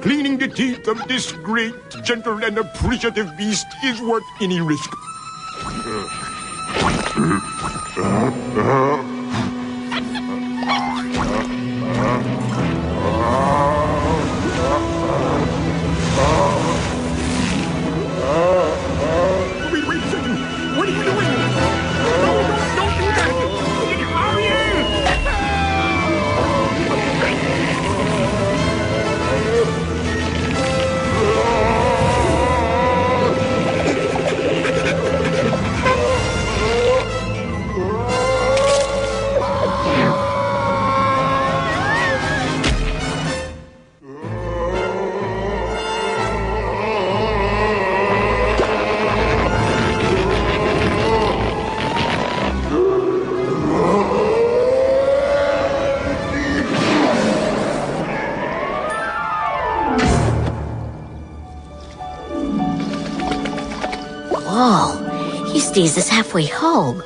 Cleaning the teeth of this great, gentle, and appreciative beast is worth any risk. Wait a second. What are you doing? No, don't do that. Whoa, he sneezes halfway home.